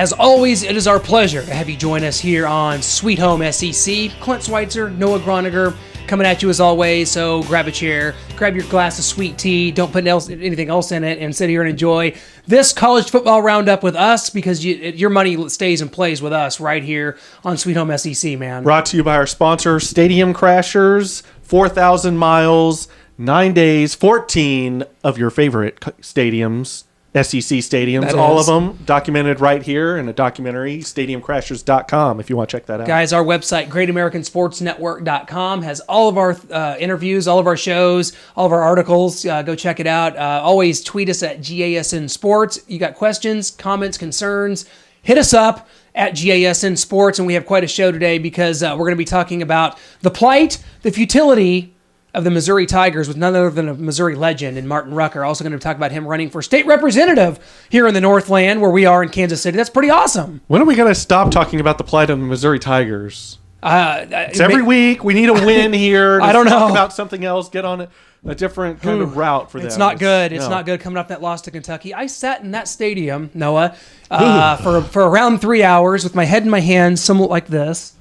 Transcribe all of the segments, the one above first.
As always, it is our pleasure to have you join us here on Sweet Home SEC. Clint Schweitzer, Noah Groniger, coming at you as always. So grab a chair, grab your glass of sweet tea, don't put anything else in it, and sit here and enjoy this college football roundup with us, because your money stays and plays with us right here on Sweet Home SEC, man. Brought to you by our sponsor, Stadium Crashers, 4,000 miles, 9 days, 14 of your favorite stadiums. SEC stadiums, all of them documented right here in a documentary, stadiumcrashers.com, if you want to check that out. Guys, our website, greatamericansportsnetwork.com, has all of our interviews, all of our shows, all of our articles. Go check it out. Always tweet us at GASN Sports. You got questions, comments, concerns, hit us up at GASN Sports, and we have quite a show today because we're going to be talking about the plight, the futility of the Missouri Tigers with none other than a Missouri legend and Martin Rucker. Also going to talk about him running for state representative here in the Northland where we are in Kansas City. That's pretty awesome. When are we going to stop talking about the plight of the Missouri Tigers? It's every week. We need a win here. I don't know. Talk about something else. Get on a different kind of route for them. It's not good. It's not good coming off that loss to Kentucky. I sat in that stadium, Noah, for around 3 hours with my head in my hands, somewhat like this.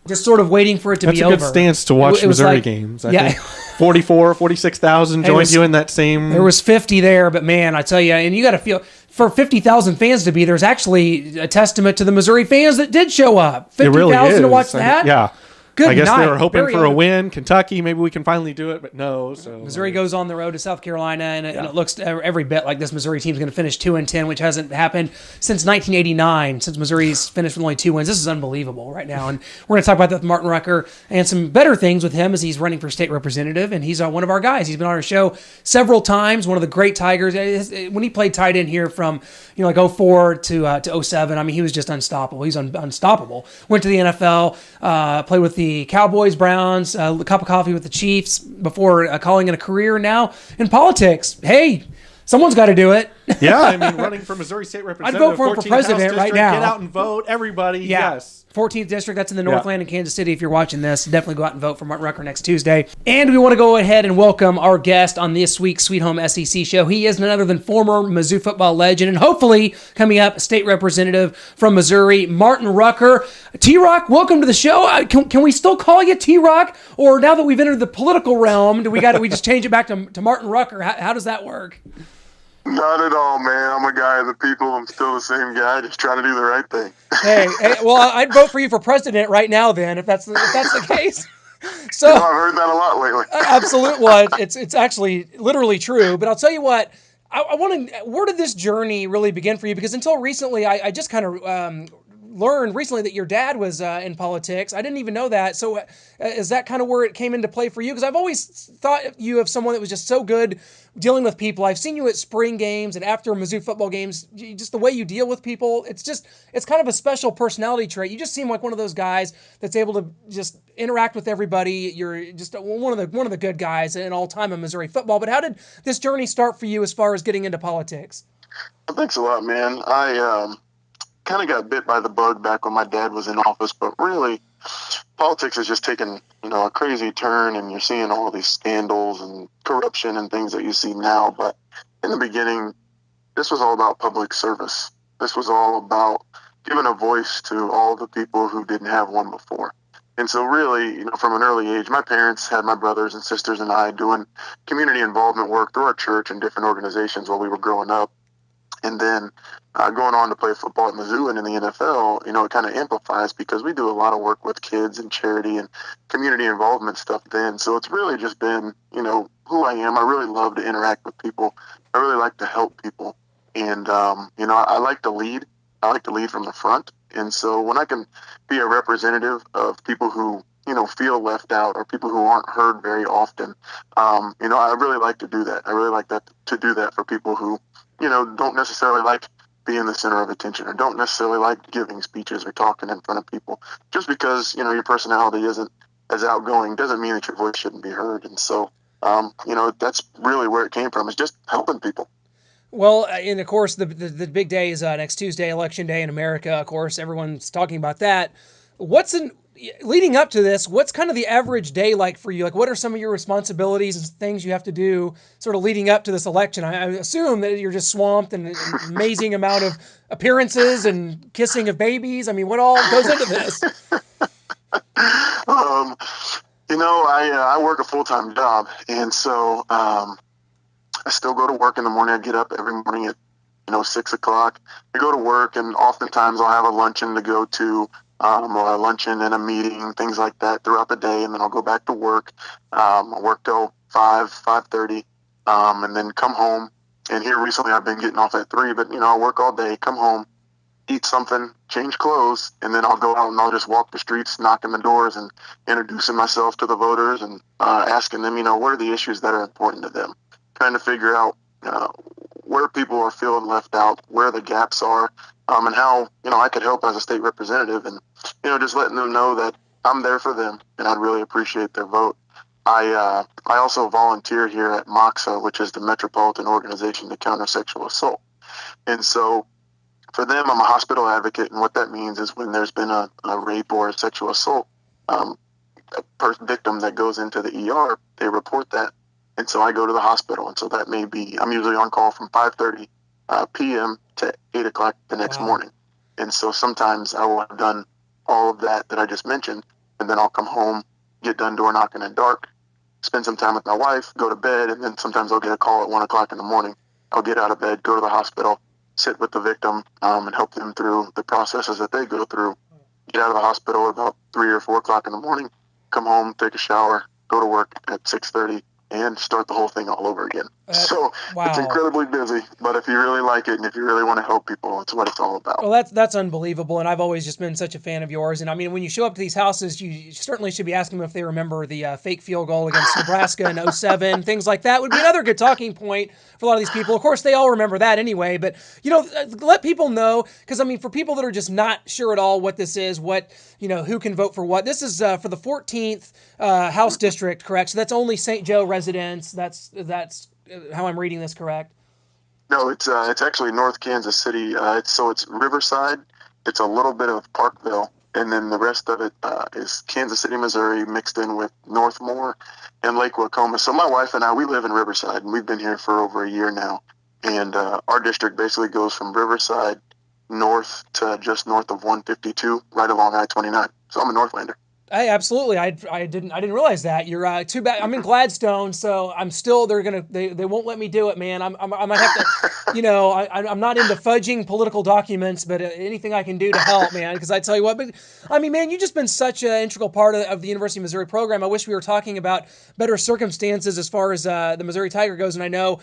Just sort of waiting for it to be over. That's a good stance to watch Missouri games. I think 46,000 joined you in that same... There was 50 there, but man, I tell you, and you got to feel, for 50,000 fans to be, there's actually a testament to the Missouri fans that did show up. 50,000 to watch that? Yeah. Good I guess night. they were hoping for a win. Kentucky, maybe we can finally do it, but no. So Missouri goes on the road to South Carolina, and it looks every bit like this Missouri team's going to finish 2-10, which hasn't happened since 1989, since Missouri's finished with only 2 wins. This is unbelievable right now, and we're going to talk about that with Martin Rucker and some better things with him as he's running for state representative, and he's one of our guys. He's been on our show several times, one of the great Tigers. When he played tight end here from 04 to 07, I mean, he was just unstoppable. He's unstoppable. Went to the NFL, played with the Cowboys, Browns, a cup of coffee with the Chiefs before calling it a career now in politics. Hey, someone's got to do it. Yeah, I mean, running for Missouri State Representative. I'd vote for him for president right now. Get out and vote, everybody. Yeah. Yes. 14th District, that's in the Northland in Kansas City. If you're watching this, definitely go out and vote for Martin Rucker next Tuesday. And we want to go ahead and welcome our guest on this week's Sweet Home SEC show. He is none other than former Mizzou football legend and hopefully coming up state representative from Missouri, Martin Rucker. T-Rock, welcome to the show. Can we still call you T-Rock? Or now that we've entered the political realm, do we just change it back to Martin Rucker? How does that work? Not at all, man. I'm a guy of the people. I'm still the same guy, just trying to do the right thing. Hey, well, I'd vote for you for president right now, then, if that's the case. So I've heard that a lot lately. Absolutely. Well, it's actually literally true. But I'll tell you what. I want to. Where did this journey really begin for you? Because until recently, I just kind of learned recently that your dad was in politics. I didn't even know that. So is that kind of where it came into play for you? Because I've always thought you of someone that was just so good dealing with people. I've seen you at spring games and after Mizzou football games, just the way you deal with people. It's kind of a special personality trait. You just seem like one of those guys that's able to just interact with everybody. You're just one of the good guys in all time in Missouri football. But how did this journey start for you as far as getting into politics? Well, thanks a lot, man. I kind of got bit by the bug back when my dad was in office, but really politics has just taken, a crazy turn, and you're seeing all these scandals and corruption and things that you see now. But in the beginning, this was all about public service. This was all about giving a voice to all the people who didn't have one before. And so really, from an early age, my parents had my brothers and sisters and I doing community involvement work through our church and different organizations while we were growing up. And then going on to play football at Mizzou and in the NFL, it kind of amplifies because we do a lot of work with kids and charity and community involvement stuff then. So it's really just been, who I am. I really love to interact with people. I really like to help people. And, I like to lead. I like to lead from the front. And so when I can be a representative of people who, feel left out or people who aren't heard very often, I really like to do that. I really like to do that for people who, don't necessarily like being the center of attention or don't necessarily like giving speeches or talking in front of people. Just because, your personality isn't as outgoing doesn't mean that your voice shouldn't be heard. And so, that's really where it came from, is just helping people. Well, and of course, the big day is next Tuesday, Election Day in America. Of course, everyone's talking about that. leading up to this, what's kind of the average day like for you? Like, what are some of your responsibilities and things you have to do sort of leading up to this election? I assume that you're just swamped and an amazing amount of appearances and kissing of babies. I mean, what all goes into this? um, I work a full-time job, and so I still go to work in the morning. I get up every morning at 6 o'clock. I go to work, and oftentimes I'll have a luncheon to go to, or a luncheon and a meeting, things like that throughout the day, and then I'll go back to work. I work till 5:30, and then come home. And here recently I've been getting off at 3, but I work all day, come home, eat something, change clothes, and then I'll go out and I'll just walk the streets, knocking the doors, and introducing myself to the voters and asking them, what are the issues that are important to them, trying to figure out where people are feeling left out, where the gaps are, and how I could help as a state representative, and just letting them know that I'm there for them, and I'd really appreciate their vote. I also volunteer here at MOXA, which is the Metropolitan Organization to Counter Sexual Assault, and so for them, I'm a hospital advocate, and what that means is when there's been a rape or a sexual assault, a victim that goes into the ER, they report that, and so I go to the hospital, and so that may be, I'm usually on call from 5:30 p.m. to 8 o'clock the next morning, and so sometimes I will have done all of that I just mentioned, and then I'll come home, get done door knocking at dark, spend some time with my wife, go to bed, and then sometimes I'll get a call at 1 o'clock in the morning. I'll get out of bed, go to the hospital, sit with the victim, and help them through the processes that they go through. Get out of the hospital at about 3 or 4 o'clock in the morning, come home, take a shower, go to work at 6:30, and start the whole thing all over again. So It's incredibly busy, but if you really like it and if you really want to help people, it's what it's all about. Well, that's unbelievable, and I've always just been such a fan of yours. And I mean, when you show up to these houses, you certainly should be asking them if they remember the fake field goal against Nebraska in 07. Things like that would be another good talking point for a lot of these people. Of course, they all remember that anyway, but let people know, because I mean, for people that are just not sure at all what this is, who can vote for what. This is for the 14th House District, correct? So that's only St. Joe residents. That's how I'm reading this, correct? No, it's actually North Kansas City. It's Riverside. It's a little bit of Parkville, and then the rest of it is Kansas City, Missouri, mixed in with Northmore and Lake Wacomas. So my wife and I, we live in Riverside, and we've been here for over a year now. And our district basically goes from Riverside north to just north of 152, right along I-29. So I'm a Northlander. Absolutely. I didn't realize that. You're too bad. I'm in Gladstone, so I'm still. They won't let me do it, man. I might have to. I'm not into fudging political documents, but anything I can do to help, man. Because I tell you what, but I mean, man, you've just been such an integral part of the University of Missouri program. I wish we were talking about better circumstances as far as the Missouri Tiger goes. And I know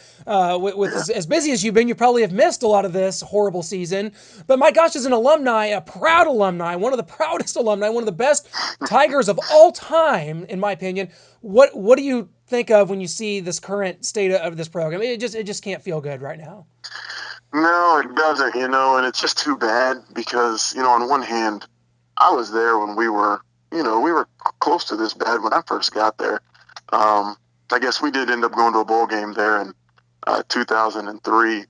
with as busy as you've been, you probably have missed a lot of this horrible season. But my gosh, as an alumni, a proud alumni, one of the proudest alumni, one of the best Tigers of all time, in my opinion. What do you think of when you see this current state of this program? It just can't feel good right now. No, it doesn't, and it's just too bad because, on one hand, I was there when we were close to this bad when I first got there. I guess we did end up going to a bowl game there in 2003,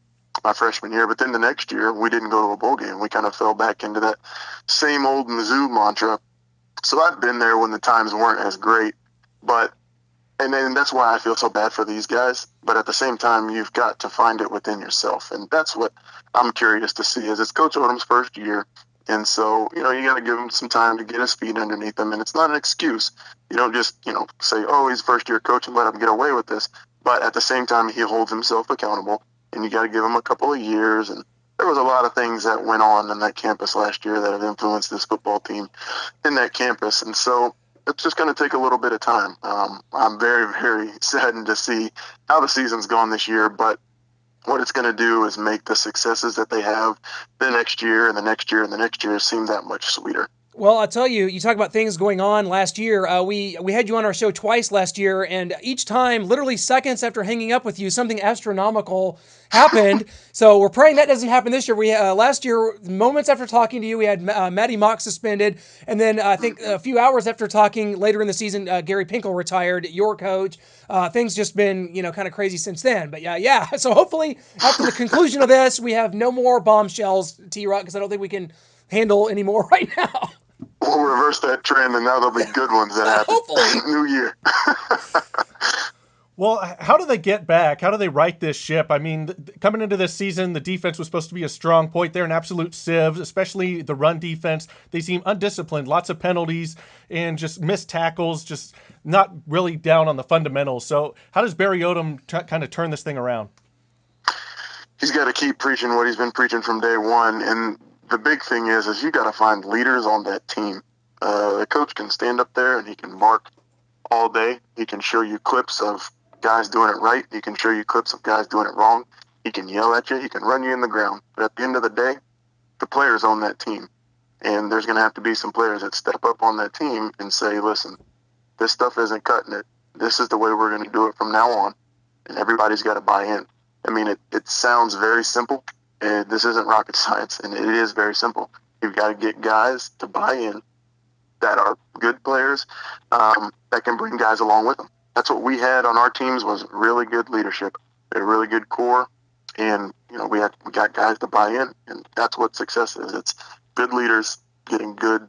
my freshman year, but then the next year we didn't go to a bowl game. We kind of fell back into that same old Mizzou mantra. So I've been there when the times weren't as great, and then that's why I feel so bad for these guys. But at the same time, you've got to find it within yourself, and that's what I'm curious to see. Is it's Coach Odom's first year, and so you got to give him some time to get his feet underneath him, and it's not an excuse. You don't just say, oh, he's first year coach and let him get away with this. But at the same time, he holds himself accountable, and you got to give him a couple of years. And there was a lot of things that went on that campus last year that have influenced this football team in that campus. And so it's just going to take a little bit of time. I'm very, very saddened to see how the season's gone this year, but what it's going to do is make the successes that they have the next year and the next year and the next year seem that much sweeter. Well, I'll tell you, you talk about things going on last year. We had you on our show twice last year, and each time, literally seconds after hanging up with you, something astronomical happened. So we're praying that doesn't happen this year. We last year, moments after talking to you, we had Matty Mock suspended, and then I think a few hours after talking later in the season, Gary Pinkel retired, your coach. Things just been kind of crazy since then. But yeah. So hopefully, after the conclusion of this, we have no more bombshells, T-Rock, because I don't think we can handle any more right now. we'll reverse that trend, and now there'll be good ones that happen. Hopefully. New year. Well, how do they get back? How do they right this ship? I mean, coming into this season, the defense was supposed to be a strong point. They're an absolute sieve, especially the run defense. They seem undisciplined, lots of penalties, and just missed tackles, just not really down on the fundamentals. So how does Barry Odom kind of turn this thing around? He's got to keep preaching what he's been preaching from day one. And the big thing is you got to find leaders on that team. The coach can stand up there and he can bark all day. He can show you clips of guys doing it right. He can show you clips of guys doing it wrong. He can yell at you. He can run you in the ground. But at the end of the day, the players own that team. And there's going to have to be some players that step up on that team and say, listen, this stuff isn't cutting it. This is the way we're going to do it from now on. And everybody's got to buy in. I mean, it sounds very simple. And this isn't rocket science, and it is very simple. You've got to get guys to buy in that are good players that can bring guys along with them. That's what we had on our teams was really good leadership, a really good core, and we got guys to buy in, and that's what success is. It's good leaders getting good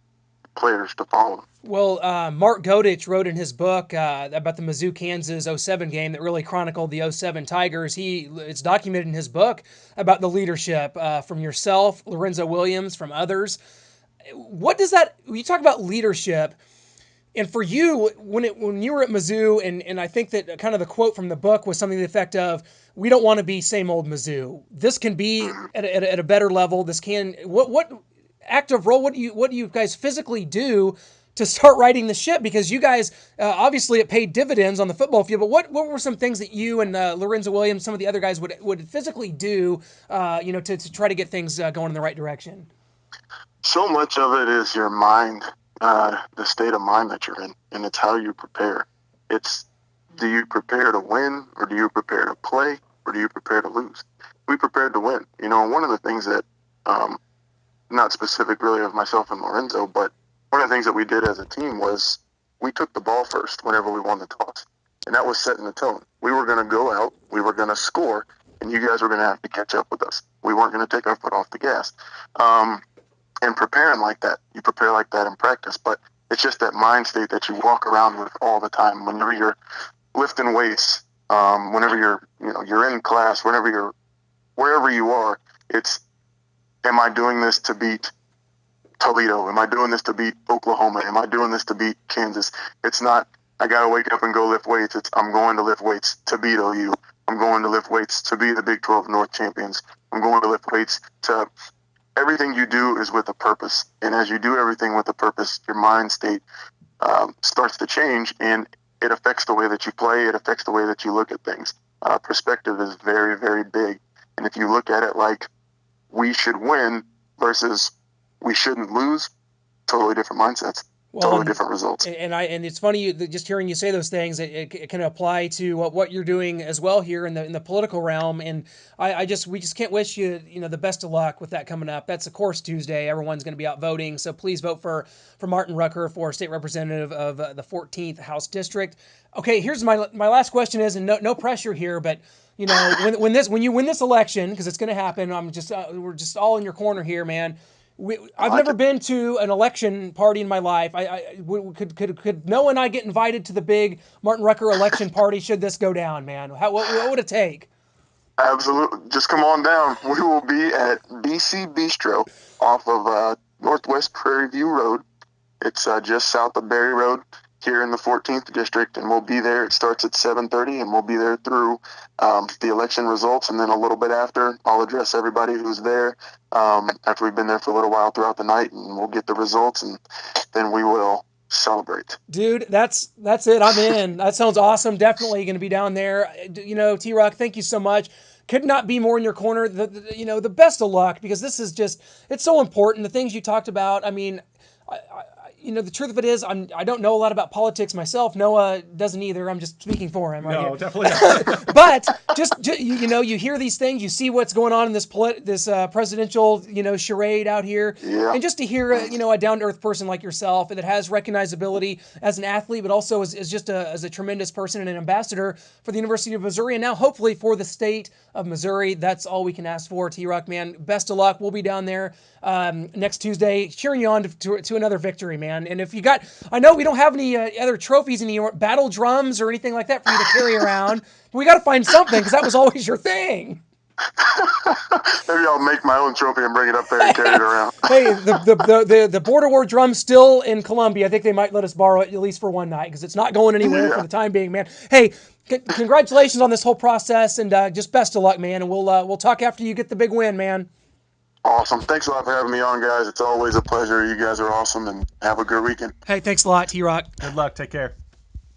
players to follow them. Well, Mark Godich wrote in his book about the Mizzou Kansas 07 game that really chronicled the 07 Tigers. It's documented in his book about the leadership from yourself, Lorenzo Williams, from others. What does that? You talk about leadership, and for you, when you were at Mizzou, and I think that kind of the quote from the book was something to the effect of, "We don't want to be same old Mizzou. This can be at a better level. This can what active role? What do you guys physically do to start righting the ship? Because you guys, obviously it paid dividends on the football field, but what were some things that you and Lorenzo Williams, some of the other guys would physically do, to try to get things going in the right direction? So much of it is your mind, the state of mind that you're in, and it's how you prepare. It's, do you prepare to win, or do you prepare to play, or do you prepare to lose? We prepared to win. One of the things that, not specific really of myself and Lorenzo, but one of the things that we did as a team was we took the ball first whenever we won the toss. And that was setting the tone. We were going to go out, we were going to score, and you guys were going to have to catch up with us. We weren't going to take our foot off the gas. And preparing like that, you prepare like that in practice, but it's just that mind state that you walk around with all the time. Whenever you're lifting weights, whenever you're in class, wherever you are, it's, am I doing this to beat Toledo? Am I doing this to beat Oklahoma? Am I doing this to beat Kansas? It's not, I got to wake up and go lift weights. It's, I'm going to lift weights to beat OU. I'm going to lift weights to be the Big 12 North champions. I'm going to lift weights to, everything you do is with a purpose. And as you do everything with a purpose, your mind state starts to change, and it affects the way that you play. It affects the way that you look at things. Perspective is very, very big. And if you look at it like we should win versus we shouldn't lose, totally different mindsets, totally different results. And it's funny just hearing you say those things. It can apply to what you're doing as well here in the political realm. And we just can't wish you the best of luck with that coming up. That's of course Tuesday. Everyone's going to be out voting, so please vote for Martin Rucker for state representative of the 14th House District. Okay, here's my last question is, and no pressure here, but when you win this election, because it's going to happen, we're just all in your corner here, man. I've never been to an election party in my life. Could Noah and I get invited to the big Martin Rucker election party should this go down, man? What would it take? Absolutely. Just come on down. We will be at BC Bistro off of Northwest Prairie View Road. It's just south of Berry Road here in the 14th District, and we'll be there. It starts at 7:30, and we'll be there through the election results, and then a little bit after, I'll address everybody who's there after we've been there for a little while throughout the night, and we'll get the results, and then we will celebrate. Dude, that's it. I'm in. That sounds awesome. Definitely going to be down there. T-Rock, thank you so much. Could not be more in your corner. The best of luck, because this is just, it's so important. The things you talked about, I mean, the truth of it is, I don't know a lot about politics myself. Noah doesn't either. I'm just speaking for him right here. Definitely not. But you hear these things, you see what's going on in this presidential, charade out here. Yeah. And just to hear, a down-to-earth person like yourself that has recognizability as an athlete, but also as just as a tremendous person and an ambassador for the University of Missouri, and now hopefully for the state of Missouri. That's all we can ask for, T-Rock, man. Best of luck. We'll be down there next Tuesday cheering you on to another victory, man. And if you got, I know we don't have any other trophies, any battle drums or anything like that for you to carry around, but we got to find something because that was always your thing. Maybe I'll make my own trophy and bring it up there and carry it around. Hey, the Border War drum's still in Columbia. I think they might let us borrow it at least for one night because it's not going anywhere for the time being, man. Hey, congratulations on this whole process and just best of luck, man. And we'll talk after you get the big win, man. Awesome. Thanks a lot for having me on, guys. It's always a pleasure. You guys are awesome, and have a good weekend. Hey, thanks a lot, T-Rock. Good luck. Take care.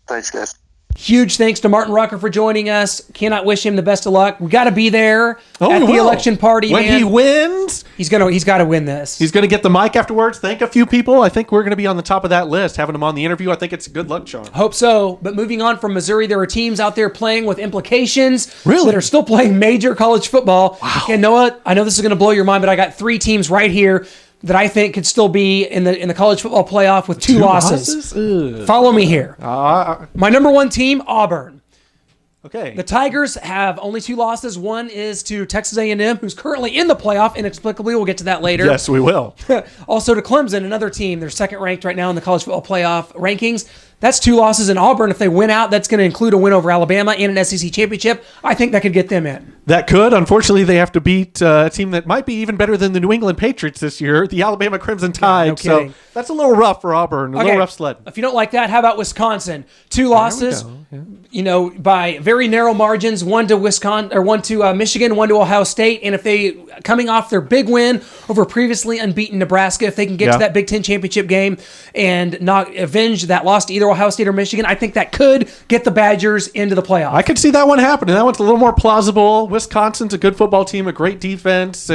Thanks, guys. Huge thanks to Martin Rucker for joining us. Cannot wish him the best of luck. We got to be there at the election party, when he wins. He's got to win this. He's going to get the mic afterwards. Thank a few people. I think we're going to be on the top of that list. Having him on the interview, I think it's a good luck, Sean. Hope so. But moving on from Missouri, there are teams out there playing with implications that are still playing major college football. Wow. And Noah, I know this is going to blow your mind, but I got 3 teams right here that I think could still be in the college football playoff with 2 losses. Follow me here. My number 1 team, Auburn. Okay. The Tigers have only 2 losses. One is to Texas A&M, who's currently in the playoff inexplicably. We'll get to that later. Yes, we will. Also to Clemson, another team. They're second ranked right now in the college football playoff rankings. That's 2 losses in Auburn. If they win out, that's going to include a win over Alabama and an SEC championship. I think that could get them in. That could. Unfortunately, they have to beat a team that might be even better than the New England Patriots this year, the Alabama Crimson Tide. No kidding. So that's a little rough for Auburn, a little rough sled. If you don't like that, how about Wisconsin? 2 losses, by very narrow margins, one to Wisconsin or one to Michigan, one to Ohio State. And if they, coming off their big win over previously unbeaten Nebraska, if they can get to that Big Ten championship game and not avenge that loss to either Ohio State or Michigan, I think that could get the Badgers into the playoff. I could see that one happening. That one's a little more plausible. Wisconsin's a good football team, a great defense.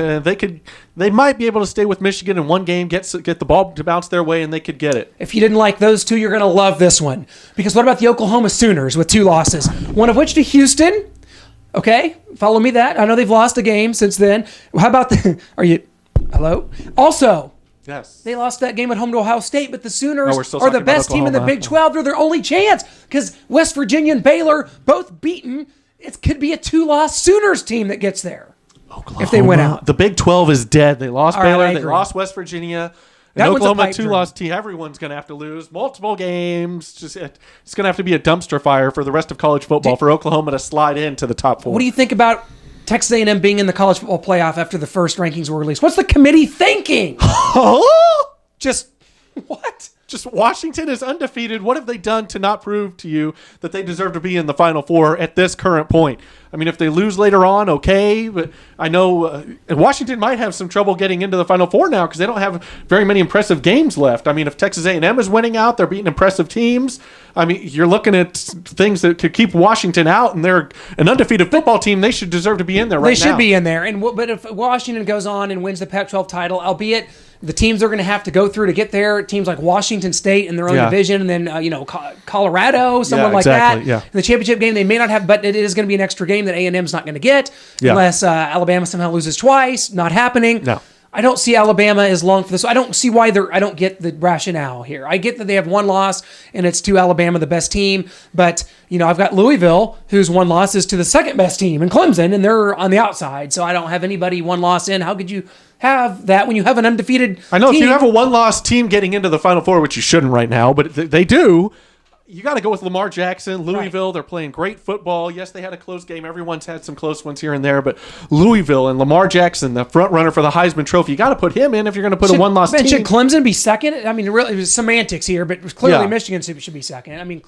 They might be able to stay with Michigan in one game, get the ball to bounce their way, and they could get it. If you didn't like those 2, you're going to love this one. Because what about the Oklahoma Sooners with 2 losses? One of which to Houston. Okay, follow me that. I know they've lost a game since then. How about hello? Also, yes, they lost that game at home to Ohio State, but the Sooners we're still are the talking about best team in the Oklahoma. Big 12. They're their only chance because West Virginia and Baylor both beaten. It could be a 2-loss Sooners team that gets there. Oklahoma, if they win out. The Big 12 is dead. They lost All right, Baylor. I They agree. lost West Virginia. That And one's a Oklahoma, pipe 2-loss team. Everyone's going to have to lose multiple games. It's going to have to be a dumpster fire for the rest of college football for Oklahoma to slide into the top 4. What do you think about Texas A&M being in the college football playoff after the first rankings were released? What's the committee thinking? Just what? Just Washington is undefeated. What have they done to not prove to you that they deserve to be in the Final Four at this current point? I mean, if they lose later on, okay. But I know Washington might have some trouble getting into the Final Four now because they don't have very many impressive games left. I mean, if Texas A&M is winning out, they're beating impressive teams. I mean, you're looking at things that could keep Washington out, and they're an undefeated football team. They should deserve to be in there right now. They should be in there. But if Washington goes on and wins the Pac-12 title, albeit the teams they're going to have to go through to get there, teams like Washington State in their own division, and then Colorado, someone like that. Yeah. In the championship game, they may not have, but it is going to be an extra game that A&M's not going to get unless Alabama somehow loses twice. Not happening. No. I don't see Alabama as long for this. I don't see why I don't get the rationale here. I get that they have 1 loss and it's to Alabama, the best team. But, I've got Louisville, whose 1 loss is to the second best team, and Clemson, and they're on the outside. So I don't have anybody 1 loss in. How could you have that when you have an undefeated I know team? if you have a 1-loss team getting into the Final Four, which you shouldn't right now, but they do. You got to go with Lamar Jackson, Louisville. Right. They're playing great football. Yes, they had a close game. Everyone's had some close ones here and there, but Louisville and Lamar Jackson, the front runner for the Heisman Trophy, you got to put him in if you're going to put a 1-loss team. Should Clemson be second? I mean, really, it was semantics here, but clearly Michigan should be second. I mean,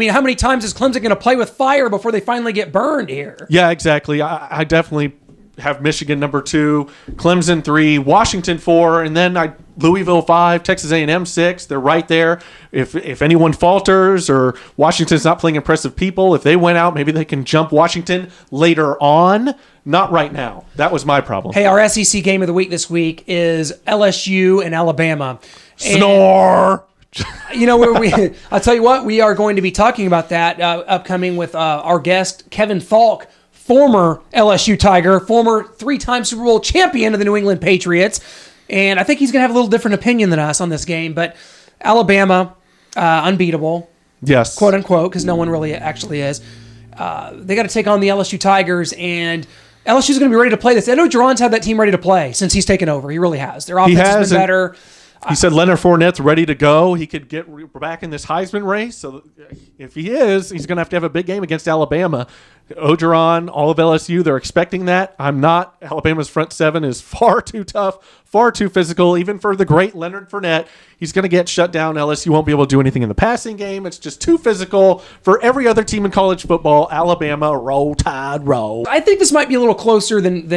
how many times is Clemson going to play with fire before they finally get burned here? Yeah, exactly. I definitely have Michigan number 2, Clemson 3, Washington 4, and then Louisville 5, Texas A&M 6. They're right there. If anyone falters or Washington's not playing impressive people, if they went out, maybe they can jump Washington later on. Not right now. That was my problem. Hey, our SEC game of the week this week is LSU and Alabama. Snore. I'll tell you what, we are going to be talking about that upcoming with our guest, Kevin Falk, former LSU Tiger, former 3-time Super Bowl champion of the New England Patriots. And I think he's going to have a little different opinion than us on this game. But Alabama, unbeatable. Yes. Quote unquote, because no one really actually is. They got to take on the LSU Tigers, and LSU's going to be ready to play this. Ed Orgeron's had that team ready to play since he's taken over. He really has. Their offense has been better. He said Leonard Fournette's ready to go. He could get back in this Heisman race. So if he is, he's going to have a big game against Alabama. Orgeron, all of LSU, they're expecting that. I'm not. Alabama's front seven is far too tough, far too physical, even for the great Leonard Fournette. He's going to get shut down. LSU won't be able to do anything in the passing game. It's just too physical for every other team in college football. Alabama, roll Tide, roll. I think this might be a little closer than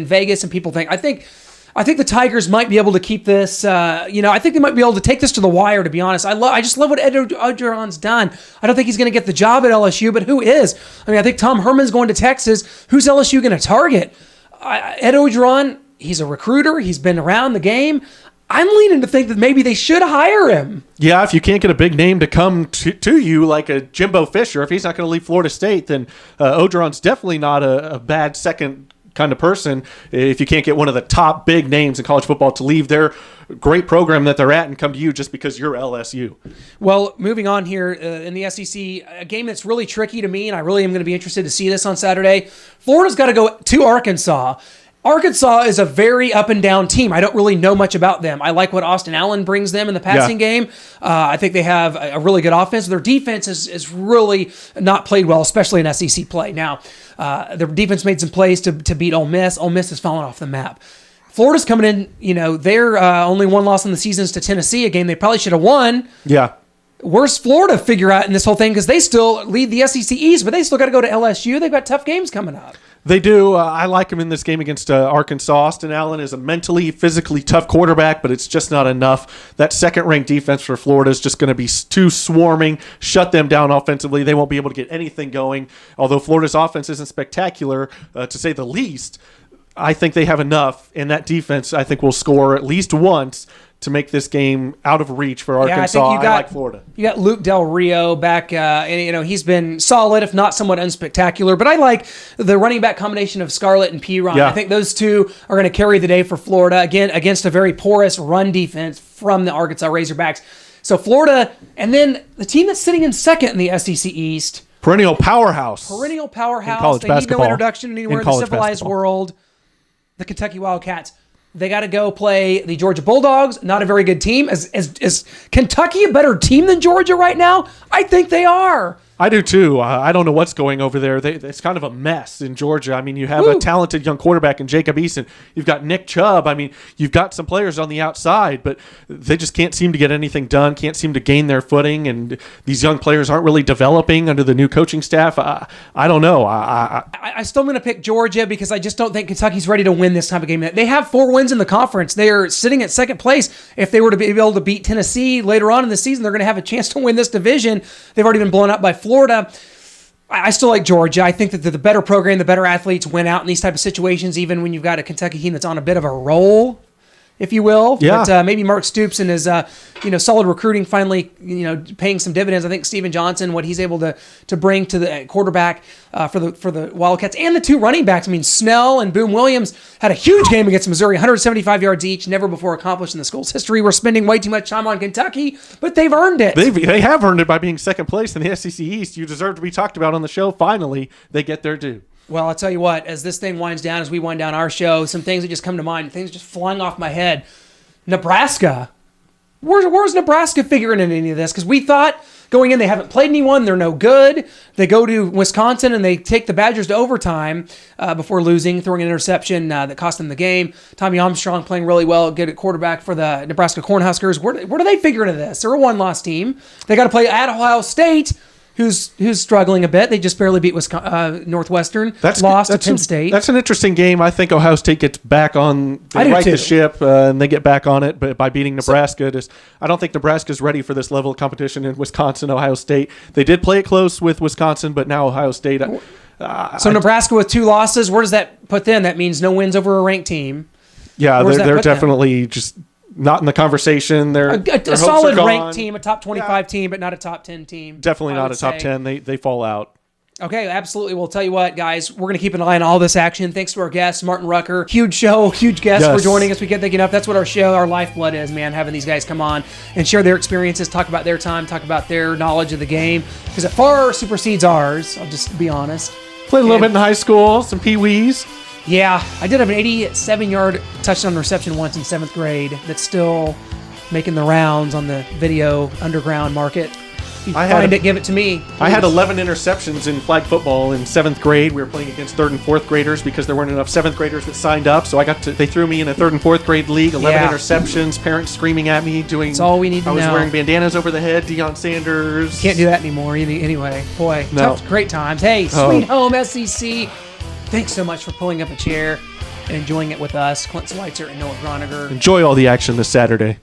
Vegas and people think. I think the Tigers might be able to keep this. I think they might be able to take this to the wire. To be honest, I just love what Ed Orgeron's done. I don't think he's going to get the job at LSU, but who is? I mean, I think Tom Herman's going to Texas. Who's LSU going to target? Ed Orgeron. He's a recruiter. He's been around the game. I'm leaning to think that maybe they should hire him. Yeah, if you can't get a big name to come to you like a Jimbo Fisher, if he's not going to leave Florida State, then Orgeron's definitely not a bad second kind of person if you can't get one of the top big names in college football to leave their great program that they're at and come to you just because you're LSU. Well, moving on here in the SEC, a game that's really tricky to me, and I really am going to be interested to see this on Saturday. Florida's got to go to Arkansas. Arkansas is a very up and down team. I don't really know much about them. I like what Austin Allen brings them in the passing game. I think they have a really good offense. Their defense is really not played well, especially in SEC play. Now, their defense made some plays to beat Ole Miss. Ole Miss has fallen off the map. Florida's coming in, they're only one loss in the seasons to Tennessee, a game they probably should have won. Yeah. Where's Florida figure out in this whole thing? Because they still lead the SEC East, but they still got to go to LSU. They've got tough games coming up. They do. I like him in this game against Arkansas. Austin Allen is a mentally, physically tough quarterback, but it's just not enough. That second-ranked defense for Florida is just going to be too swarming, shut them down offensively. They won't be able to get anything going. Although Florida's offense isn't spectacular, to say the least, I think they have enough, and that defense, I think, will score at least once to make this game out of reach for Arkansas. I think I like Florida. You got Luke Del Rio back, and he's been solid, if not somewhat unspectacular. But I like the running back combination of Scarlett and Piron. Yeah. I think those two are going to carry the day for Florida, again, against a very porous run defense from the Arkansas Razorbacks. So Florida, and then the team that's sitting in second in the SEC East. Perennial powerhouse. In college they basketball. need no introduction anywhere in the civilized basketball. world. The Kentucky Wildcats. They got to go play the Georgia Bulldogs. Not a very good team. Is Kentucky a better team than Georgia right now? I think they are. I do too. I don't know what's going over there. It's kind of a mess in Georgia. I mean, you have a talented young quarterback in Jacob Eason. You've got Nick Chubb. I mean, you've got some players on the outside, but they just can't seem to get anything done, can't seem to gain their footing, and these young players aren't really developing under the new coaching staff. I don't know. I still am going to pick Georgia because I just don't think Kentucky's ready to win this type of game. They have 4 wins in the conference. They are sitting at second place. If they were to be able to beat Tennessee later on in the season, they're going to have a chance to win this division. They've already been blown up by Florida. I still like Georgia. I think that the better program, the better athletes win out in these type of situations, even when you've got a Kentucky team that's on a bit of a roll, if you will. Yeah. But maybe Mark Stoops and his solid recruiting finally paying some dividends. I think Steven Johnson, what he's able to bring to the quarterback for the Wildcats and the 2 running backs. I mean, Snell and Boom Williams had a huge game against Missouri, 175 yards each, never before accomplished in the school's history. We're spending way too much time on Kentucky, but they've earned it. They have earned it by being second place in the SEC East. You deserve to be talked about on the show. Finally, they get their due. Well, I'll tell you what, as this thing winds down, as we wind down our show, some things that just come to mind, things just flying off my head. Nebraska. Where's Nebraska figuring in any of this? Because we thought going in, they haven't played anyone, they're no good. They go to Wisconsin and they take the Badgers to overtime before losing, throwing an interception that cost them the game. Tommy Armstrong playing really well, good at quarterback for the Nebraska Cornhuskers. Where do they figure into this? They're a 1-loss team. They got to play at Ohio State, who's struggling a bit. They just barely beat Northwestern. Lost to Penn State. That's an interesting game. I think Ohio State gets back on. They right the ship and they get back on it, but by beating Nebraska. I don't think Nebraska's ready for this level of competition in Wisconsin, Ohio State. They did play it close with Wisconsin, but now Ohio State. So Nebraska with 2 losses. Where does that put them? That means no wins over a ranked team. Yeah, they're definitely just not in the conversation. Their A hopes are solid gone. ranked team, a top 25 team, but not a top 10 team. Definitely I not would a top say. 10. They fall out. Okay, absolutely. We'll tell you what, guys, we're going to keep an eye on all this action. Thanks to our guest, Martin Rucker. Huge show, huge guest for joining us. We can't thank you enough. That's what our show, our lifeblood is, man, having these guys come on and share their experiences, talk about their time, talk about their knowledge of the game, because it far supersedes ours, I'll just be honest. Played a little bit in high school, some pee-wees. Yeah, I did have an 87-yard touchdown reception once in 7th grade that's still making the rounds on the video underground market. If you find it, give it to me. Please. I had 11 interceptions in flag football in 7th grade. We were playing against 3rd and 4th graders because there weren't enough 7th graders that signed up. So they threw me in a 3rd and 4th grade league. 11 interceptions. Parents screaming at me doing. That's all we need to know. I was wearing bandanas over the head. Deion Sanders. Can't do that anymore. Anyway, boy, tough, great times. Hey, sweet home SEC. Thanks so much for pulling up a chair and enjoying it with us. Clint Schweitzer and Noah Groniger. Enjoy all the action this Saturday.